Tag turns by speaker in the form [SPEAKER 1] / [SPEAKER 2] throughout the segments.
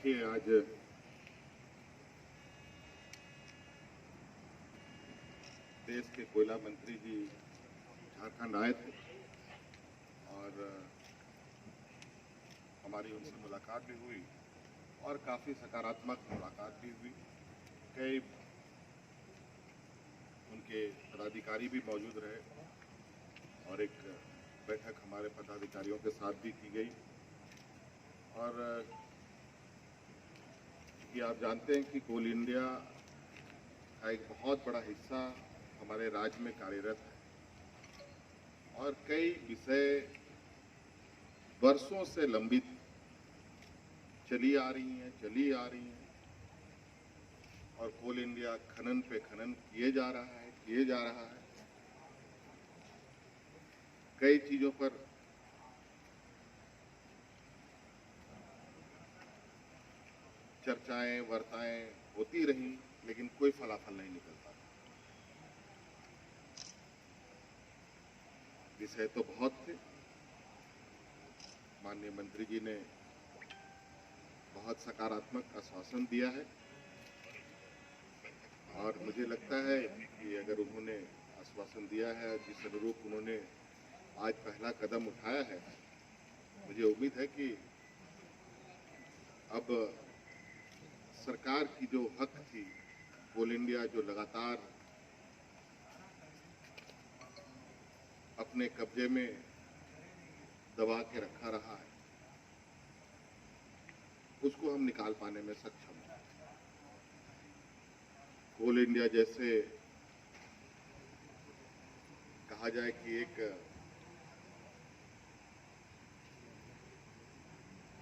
[SPEAKER 1] देखिए, आज देश के कोयला मंत्री जी झारखंड आए थे और हमारी उनसे मुलाकात भी हुई और काफ़ी सकारात्मक मुलाकात भी हुई। कई उनके पदाधिकारी भी मौजूद रहे और एक बैठक हमारे पदाधिकारियों के साथ भी की गई। और ये आप जानते हैं कि कोल इंडिया का एक बहुत बड़ा हिस्सा हमारे राज्य में कार्यरत है और कई विषय वर्षों से लंबित चली आ रही हैं और कोल इंडिया खनन पे खनन किए जा रहा है। कई चीजों पर चर्चाएं वार्ताएं होती रहीं, लेकिन कोई फलाफल नहीं निकलता। विषय तो बहुत थे। माननीय मंत्री जी ने बहुत सकारात्मक आश्वासन दिया है और मुझे लगता है कि अगर उन्होंने आश्वासन दिया है, जिस अनुरूप उन्होंने आज पहला कदम उठाया है, मुझे उम्मीद है कि अब सरकार की जो हक थी, कोल इंडिया जो लगातार अपने कब्जे में दबा के रखा रहा है, उसको हम निकाल पाने में सक्षम हैं। कोल इंडिया जैसे कहा जाए कि एक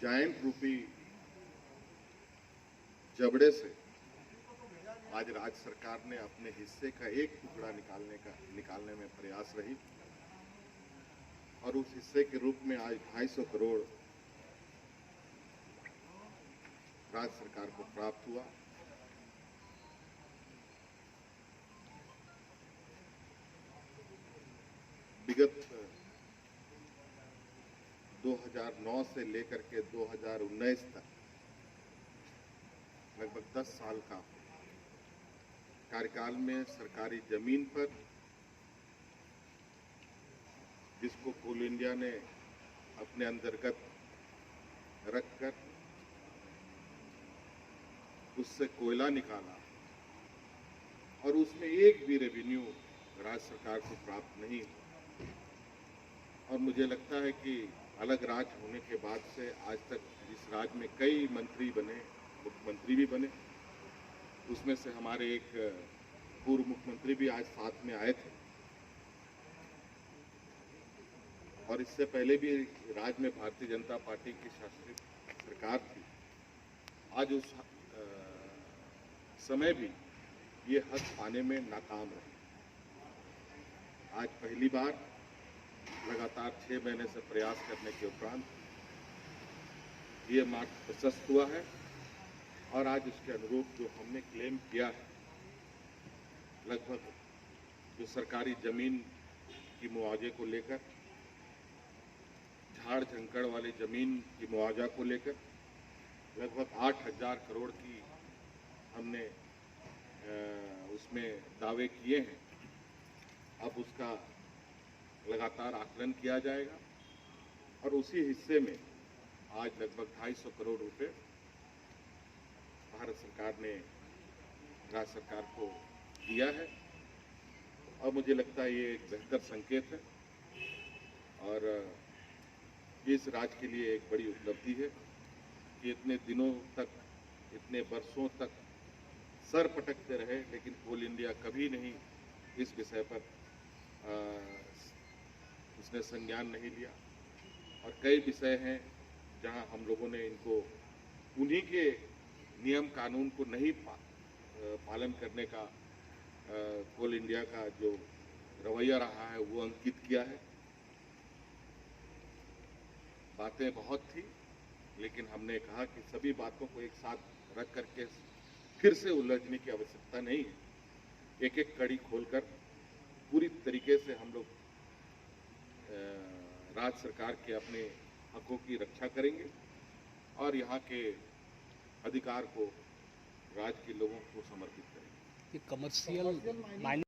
[SPEAKER 1] जायंट रूपी जबड़े से आज राज्य सरकार ने अपने हिस्से का एक टुकड़ा निकालने में प्रयास रही और उस हिस्से के रूप में आज 250 करोड़ राज्य सरकार को प्राप्त हुआ। विगत 2009 से लेकर के 2019 तक लगभग 10 साल का कार्यकाल में सरकारी जमीन पर, जिसको कोल इंडिया ने अपने अंतर्गत रखकर उससे कोयला निकाला और उसमें एक भी रेवेन्यू राज्य सरकार को प्राप्त नहीं हुआ। और मुझे लगता है कि अलग राज्य होने के बाद से आज तक जिस राज्य में कई मंत्री बने, मुख्यमंत्री भी बने, उसमें से हमारे एक पूर्व मुख्यमंत्री भी आज साथ में आए थे और इससे पहले भी राज्य में भारतीय जनता पार्टी की शासित सरकार थी। आज उस समय भी ये हक पाने में नाकाम रहे। आज पहली बार लगातार 6 महीने से प्रयास करने के उपरांत ये मार्ग प्रशस्त हुआ है और आज उसके अनुरूप जो हमने क्लेम किया है, लगभग जो सरकारी जमीन की मुआवजे को लेकर, झाड़ झंकड़ वाली जमीन की मुआवजा को लेकर लगभग 8,000 करोड़ की हमने उसमें दावे किए हैं। अब उसका लगातार आकलन किया जाएगा और उसी हिस्से में आज लगभग 250 करोड़ रुपए भारत सरकार ने राज्य सरकार को दिया है और मुझे लगता है ये एक बेहतर संकेत है और इस राज्य के लिए एक बड़ी उपलब्धि है कि इतने दिनों तक, इतने वर्षों तक सर पटकते रहे, लेकिन कोल इंडिया कभी नहीं इस विषय पर उसने संज्ञान नहीं लिया। और कई विषय हैं जहां हम लोगों ने इनको उन्हीं के नियम कानून को नहीं पालन करने का कोल इंडिया का जो रवैया रहा है वो अंकित किया है। बातें बहुत थी, लेकिन हमने कहा कि सभी बातों को एक साथ रख करके फिर से उलझने की आवश्यकता नहीं है। एक एक कड़ी खोलकर पूरी तरीके से हम लोग राज्य सरकार के अपने हकों की रक्षा करेंगे और यहाँ के अधिकार को राज्य के लोगों को समर्पित करेंगे।
[SPEAKER 2] कमर्शियल